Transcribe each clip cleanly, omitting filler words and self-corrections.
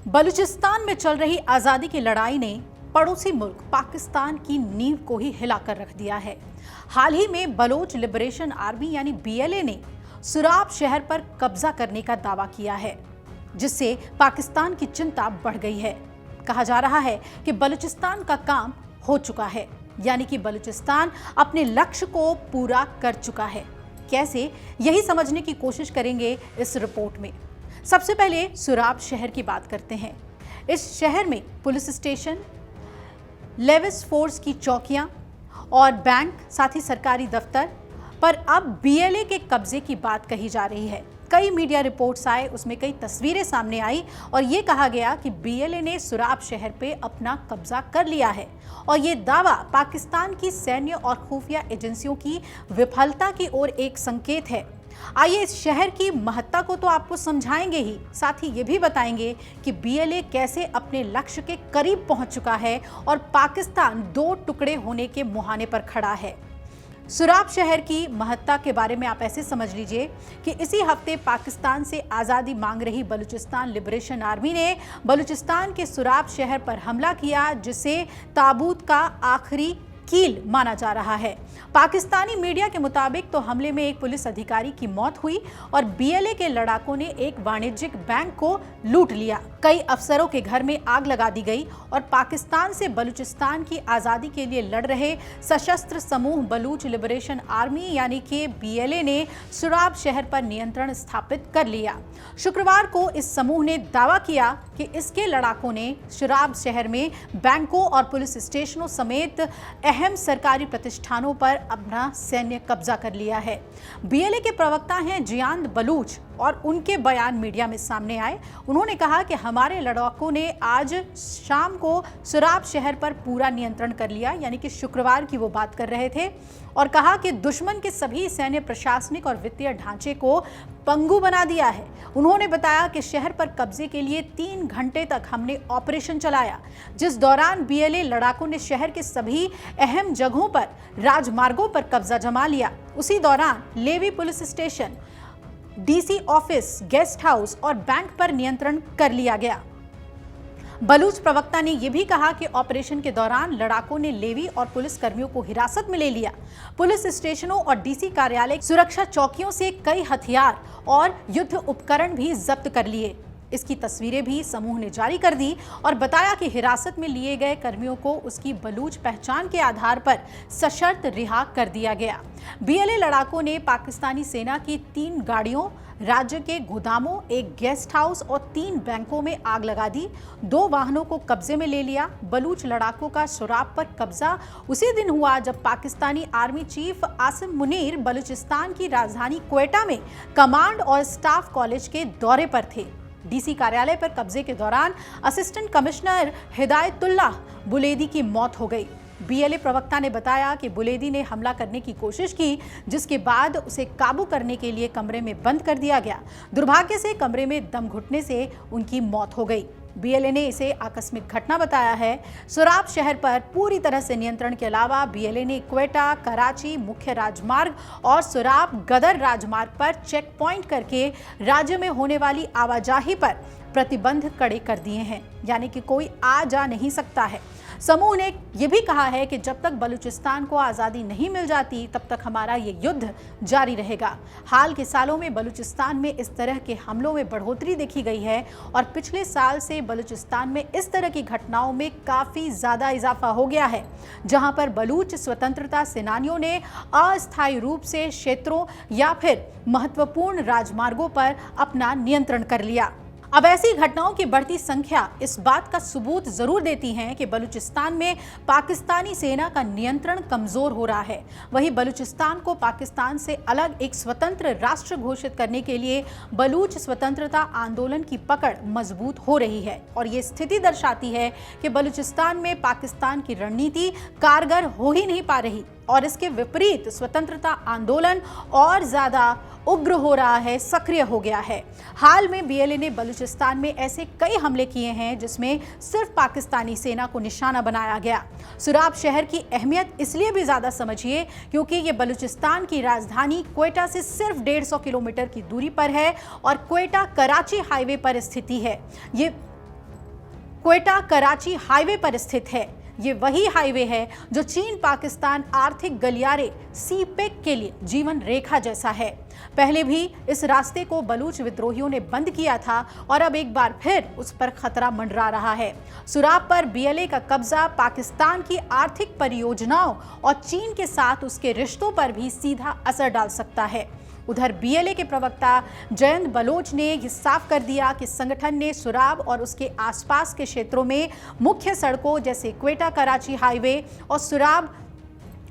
बलूचिस्तान में चल रही आजादी की लड़ाई ने पड़ोसी मुल्क पाकिस्तान की नींव को ही हिलाकर रख दिया है। हाल ही में बलोच लिबरेशन आर्मी यानी बीएलए ने सुराब शहर पर कब्जा करने का दावा किया है, जिससे पाकिस्तान की चिंता बढ़ गई है। कहा जा रहा है कि बलूचिस्तान का काम हो चुका है, यानी कि बलूचिस्तान अपने लक्ष्य को पूरा कर चुका है। कैसे, यही समझने की कोशिश करेंगे इस रिपोर्ट में। सबसे पहले सुराब शहर की बात करते हैं। इस शहर में पुलिस स्टेशन, लेविस फोर्स की चौकियां और बैंक, साथ ही सरकारी दफ्तर पर अब बीएलए के कब्जे की बात कही जा रही है। कई मीडिया रिपोर्ट्स आए, उसमें कई तस्वीरें सामने आई और ये कहा गया कि बीएलए ने सुराब शहर पे अपना कब्जा कर लिया है और ये दावा पाकिस्तान की सैन्य और खुफिया एजेंसियों की विफलता की ओर एक संकेत है। आइए इस शहर की महत्ता को तो आपको समझाएंगे ही, साथ ही ये भी बताएंगे कि बीएलए कैसे अपने लक्ष्य के करीब पहुंच चुका है और पाकिस्तान दो टुकड़े होने के मुहाने पर खड़ा है। सुराब शहर की महत्ता के बारे में आप ऐसे समझ लीजिए कि इसी हफ्ते पाकिस्तान से आज़ादी मांग रही बलूचिस्तान लिबरेशन आर्मी ने बलूचिस्तान के सुराब शहर पर हमला किया, जिसे ताबूत का आखिरी कील माना जा रहा है। पाकिस्तानी मीडिया के मुताबिक तो हमले में एक पुलिस अधिकारी की मौत हुई और बीएलए के लड़ाकों ने एक वाणिज्यिक बैंक को लूट लिया। कई अफसरों के घर में आग लगा दी गई और पाकिस्तान से बलूचिस्तान की आज़ादी के लिए लड़ रहे सशस्त्र समूह बलूच लिबरेशन आर्मी यानी कि बीएलए ने सुराब शहर पर नियंत्रण स्थापित कर लिया। शुक्रवार को इस समूह ने दावा किया कि इसके लड़ाकों ने सुराब शहर में बैंकों और पुलिस स्टेशनों समेत अहम सरकारी प्रतिष्ठानों पर अपना सैन्य कब्जा कर लिया है। बीएलए के प्रवक्ता हैं जियाद बलूच और उनके बयान मीडिया में सामने आए। उन्होंने कहा कि हमारे लड़ाकों ने आज शाम को सुराब शहर पर पूरा नियंत्रण कर लिया, यानी कि शुक्रवार की वो बात कर रहे थे, और कहा कि दुश्मन के सभी सैन्य, प्रशासनिक और वित्तीय ढांचे को पंगु बना दिया है। उन्होंने बताया कि शहर पर कब्जे के लिए 3 घंटे तक हमने ऑपरेशन चलाया, जिस दौरान बीएलए लड़ाकों ने शहर के सभी अहम जगहों पर, राजमार्गों पर कब्जा जमा लिया। उसी दौरान लेवी police station, DC office, guest house और बैंक पर नियंत्रण कर लिया गया। बलूच प्रवक्ता ने यह भी कहा कि ऑपरेशन के दौरान लड़ाकों ने लेवी और पुलिस कर्मियों को हिरासत में ले लिया। पुलिस स्टेशनों और डीसी कार्यालय, सुरक्षा चौकियों से कई हथियार और युद्ध उपकरण भी जब्त कर लिए। इसकी तस्वीरें भी समूह ने जारी कर दी और बताया कि हिरासत में लिए गए कर्मियों को उसकी बलूच पहचान के आधार पर सशर्त रिहा कर दिया गया। बीएलए लड़ाकों ने पाकिस्तानी सेना की 3 गाड़ियों, राज्य के गोदामों, एक गेस्ट हाउस और 3 बैंकों में आग लगा दी। 2 वाहनों को कब्जे में ले लिया। बलूच लड़ाकों का सुराब पर कब्जा उसी दिन हुआ जब पाकिस्तानी आर्मी चीफ आसिम मुनीर बलूचिस्तान की राजधानी क्वेटा में कमांड और स्टाफ कॉलेज के दौरे पर थे। डीसी कार्यालय पर कब्जे के दौरान असिस्टेंट कमिश्नर हिदायतुल्लाह बुलेदी की मौत हो गई। बीएलए प्रवक्ता ने बताया कि बुलेदी ने हमला करने की कोशिश की, जिसके बाद उसे काबू करने के लिए कमरे में बंद कर दिया गया। दुर्भाग्य से कमरे में दम घुटने से उनकी मौत हो गई। बीएलए ने इसे आकस्मिक घटना बताया है। सुराब शहर पर पूरी तरह से नियंत्रण के अलावा बीएलए ने क्वेटा, कराची मुख्य राजमार्ग और सुराब गदर राजमार्ग पर चेक पॉइंट करके राज्य में होने वाली आवाजाही पर प्रतिबंध कड़े कर दिए हैं, यानी कि कोई आ जा नहीं सकता है। समूह ने यह भी कहा है कि जब तक बलूचिस्तान को आज़ादी नहीं मिल जाती, तब तक हमारा ये युद्ध जारी रहेगा। हाल के सालों में बलूचिस्तान में इस तरह के हमलों में बढ़ोतरी देखी गई है और पिछले साल से बलूचिस्तान में इस तरह की घटनाओं में काफ़ी ज़्यादा इजाफा हो गया है, जहां पर बलूच स्वतंत्रता सेनानियों ने अस्थायी रूप से क्षेत्रों या फिर महत्वपूर्ण राजमार्गों पर अपना नियंत्रण कर लिया। अब ऐसी घटनाओं की बढ़ती संख्या इस बात का सबूत जरूर देती हैं कि बलूचिस्तान में पाकिस्तानी सेना का नियंत्रण कमजोर हो रहा है। वहीं बलूचिस्तान को पाकिस्तान से अलग एक स्वतंत्र राष्ट्र घोषित करने के लिए बलूच स्वतंत्रता आंदोलन की पकड़ मजबूत हो रही है और ये स्थिति दर्शाती है कि बलूचिस्तान में पाकिस्तान की रणनीति कारगर हो ही नहीं पा रही और इसके विपरीत स्वतंत्रता आंदोलन और ज्यादा उग्र हो रहा है, सक्रिय हो गया है। हाल में बीएलए ने बलूचिस्तान में ऐसे कई हमले किए हैं जिसमें सिर्फ पाकिस्तानी सेना को निशाना बनाया गया। सुराब शहर की अहमियत इसलिए भी ज्यादा समझिए क्योंकि ये बलूचिस्तान की राजधानी क्वेटा से सिर्फ 150 किलोमीटर की दूरी पर है और क्वेटा कराची हाईवे पर स्थिति है। ये क्वेटा कराची हाईवे पर स्थित है। ये वही हाईवे है जो चीन पाकिस्तान आर्थिक गलियारे सीपेक के लिए जीवन रेखा जैसा है। पहले भी इस रास्ते को बलूच विद्रोहियों ने बंद किया था और अब एक बार फिर उस पर खतरा मंडरा रहा है। सुराब पर बीएलए का कब्जा पाकिस्तान की आर्थिक परियोजनाओं और चीन के साथ उसके रिश्तों पर भी सीधा असर डाल सकता है। उधर बीएलए के प्रवक्ता जयंत बलोच ने यह साफ कर दिया कि संगठन ने सुराब और उसके आसपास के क्षेत्रों में मुख्य सड़कों जैसे क्वेटा कराची हाईवे और सुराब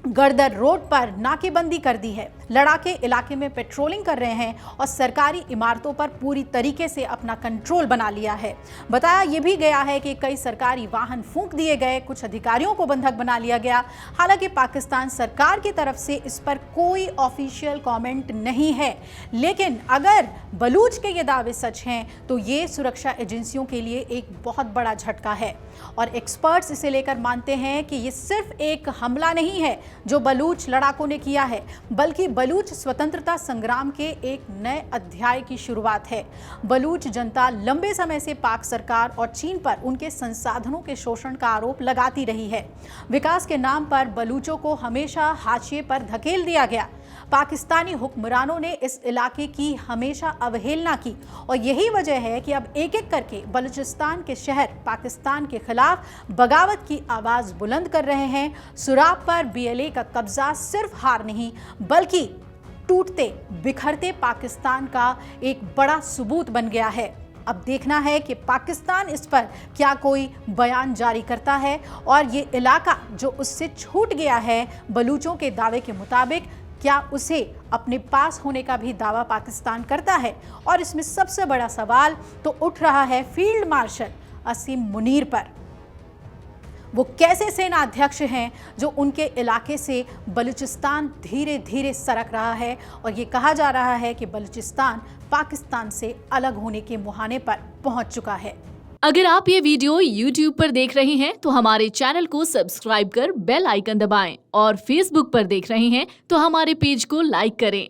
गर्दर रोड पर नाकेबंदी कर दी है। लड़ाके इलाके में पेट्रोलिंग कर रहे हैं और सरकारी इमारतों पर पूरी तरीके से अपना कंट्रोल बना लिया है। बताया यह भी गया है कि कई सरकारी वाहन फूंक दिए गए, कुछ अधिकारियों को बंधक बना लिया गया। हालांकि पाकिस्तान सरकार की तरफ से इस पर कोई ऑफिशियल कमेंट नहीं है, लेकिन अगर बलूच के ये दावे सच हैं तो ये सुरक्षा एजेंसियों के लिए एक बहुत बड़ा झटका है। और एक्सपर्ट्स इसे लेकर मानते हैं कि ये सिर्फ एक हमला नहीं है जो बलूच लड़ाकों ने किया है, बल्कि बलूच स्वतंत्रता संग्राम के एक नए अध्याय की शुरुआत है। बलूच जनता लंबे समय से पाक सरकार और चीन पर उनके संसाधनों के शोषण का आरोप लगाती रही है। विकास के नाम पर बलूचों को हमेशा हाशिए पर धकेल दिया गया। पाकिस्तानी हुक्मरानों ने इस इलाके की हमेशा अवहेलना की और यही वजह है कि अब एक एक करके बलूचिस्तान के शहर पाकिस्तान के खिलाफ बगावत की आवाज बुलंद कर रहे हैं। सुराब पर बीएलए का कब्जा सिर्फ हार नहीं बल्कि टूटते बिखरते पाकिस्तान का एक बड़ा सबूत बन गया है। अब देखना है कि पाकिस्तान इस पर क्या कोई बयान जारी करता है और ये इलाका जो उससे छूट गया है बलूचों के दावे के मुताबिक, क्या उसे अपने पास होने का भी दावा पाकिस्तान करता है। और इसमें सबसे बड़ा सवाल तो उठ रहा है फील्ड मार्शल असीम मुनीर पर। वो कैसे सेना अध्यक्ष हैं जो उनके इलाके से बलूचिस्तान धीरे धीरे सरक रहा है और ये कहा जा रहा है कि बलूचिस्तान पाकिस्तान से अलग होने के मुहाने पर पहुंच चुका है। अगर आप ये वीडियो YouTube पर देख रहे हैं तो हमारे चैनल को सब्सक्राइब कर बेल आइकन दबाएं और Facebook पर देख रहे हैं तो हमारे पेज को लाइक करें।